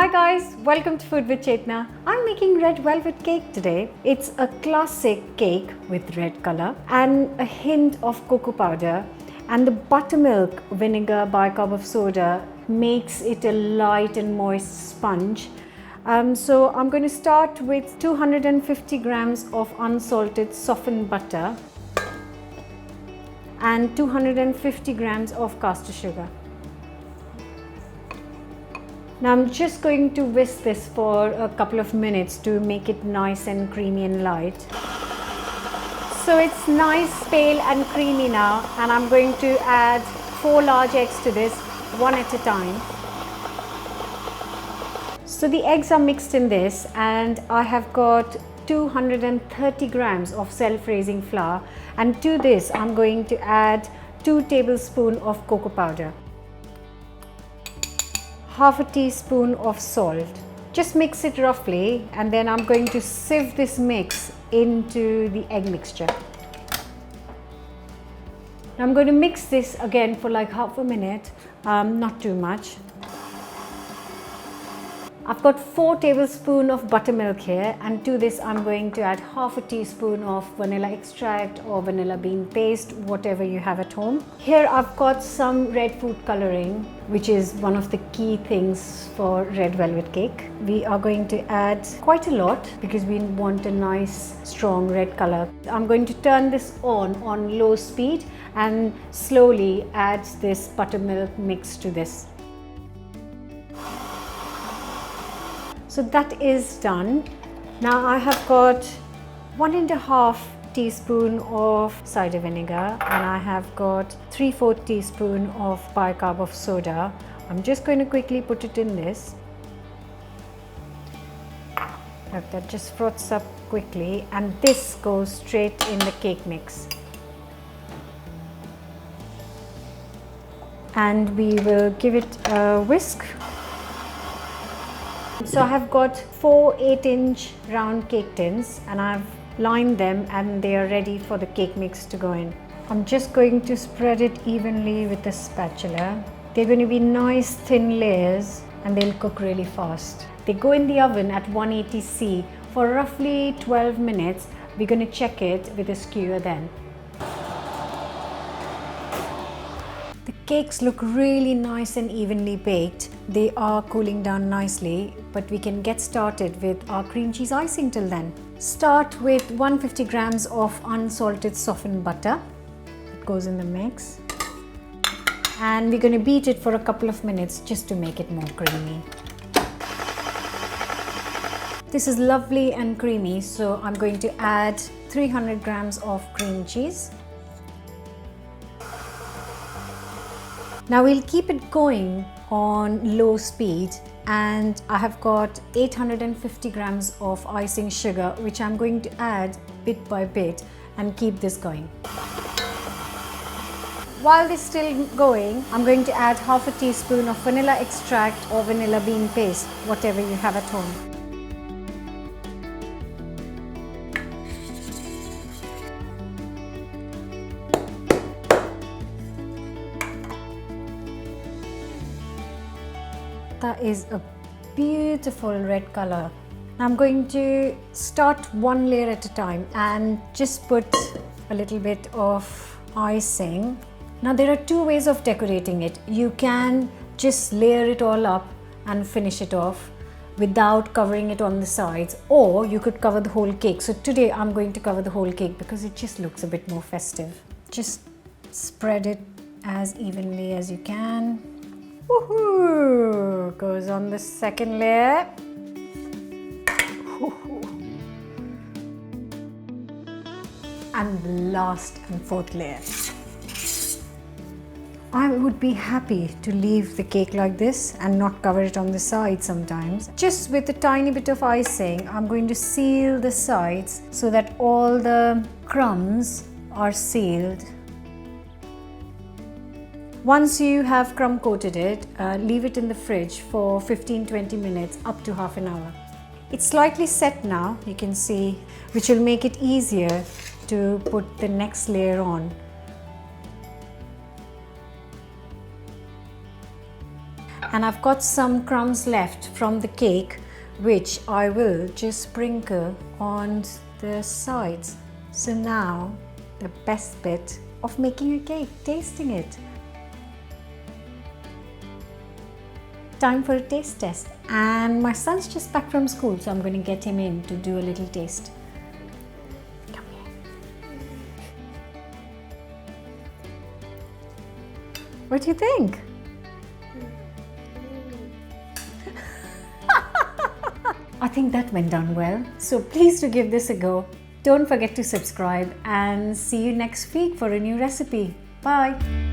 Hi guys, welcome to Food with Chetna. I'm making red velvet cake today. It's a classic cake with red color and a hint of cocoa powder, and the buttermilk vinegar bicarb of soda makes it a light and moist sponge. So I'm going to start with 250 grams of unsalted softened butter and 250 grams of caster sugar. Now I'm just going to whisk this for a couple of minutes to make it nice and creamy and light. So it's nice, pale and creamy now, and I'm going to add 4 large eggs to this, one at a time. So the eggs are mixed in this, and I have got 230 grams of self-raising flour, and to this I'm going to add 2 tablespoons of cocoa powder, half a teaspoon of salt. Just mix it roughly, and then I'm going to sieve this mix into the egg mixture. Now I'm going to mix this again for like half a minute, not too much. I've got 4 tablespoons of buttermilk here, and to this I'm going to add half a teaspoon of vanilla extract or vanilla bean paste, whatever you have at home. Here I've got some red food coloring, which is one of the key things for red velvet cake. We are going to add quite a lot because we want a nice strong red color. I'm going to turn this on low speed and slowly add this buttermilk mix to this. So that is done. Now I have got 1.5 teaspoon of cider vinegar, and I have got 3/4 teaspoon of bicarb of soda. I'm just going to quickly put it in this. That just froths up quickly, and this goes straight in the cake mix. And we will give it a whisk. So I have got 4 8-inch round cake tins, and I've lined them and they are ready for the cake mix to go in. I'm just going to spread it evenly with a spatula. They're going to be nice thin layers and they'll cook really fast. They go in the oven at 180°C for roughly 12 minutes. We're going to check it with a skewer then. The cakes look really nice and evenly baked. They are cooling down nicely, but we can get started with our cream cheese icing till then. Start with 150 grams of unsalted softened butter. It goes in the mix. And we're going to beat it for a couple of minutes just to make it more creamy. This is lovely and creamy, so I'm going to add 300 grams of cream cheese. Now we'll keep it going on low speed, and I have got 850 grams of icing sugar, which I'm going to add bit by bit and keep this going. While this is still going, I'm going to add half a teaspoon of vanilla extract or vanilla bean paste, whatever you have at home. That is a beautiful red color. I'm going to start one layer at a time and just put a little bit of icing. Now there are 2 ways of decorating it. You can just layer it all up and finish it off without covering it on the sides, or you could cover the whole cake. So today I'm going to cover the whole cake because it just looks a bit more festive. Just spread it as evenly as you can. Woohoo! Goes on the second layer. And the last and 4th layer. I would be happy to leave the cake like this and not cover it on the sides sometimes. Just with a tiny bit of icing, I'm going to seal the sides so that all the crumbs are sealed. Once you have crumb coated it, leave it in the fridge for 15-20 minutes up to half an hour. It's slightly set now, you can see, which will make it easier to put the next layer on. And I've got some crumbs left from the cake, which I will just sprinkle on the sides. So now the best bit of making a cake, tasting it. Time for a taste test. And my son's just back from school, so I'm going to get him in to do a little taste. Come here. What do you think? I think that went down well. So please do give this a go. Don't forget to subscribe and see you next week for a new recipe. Bye.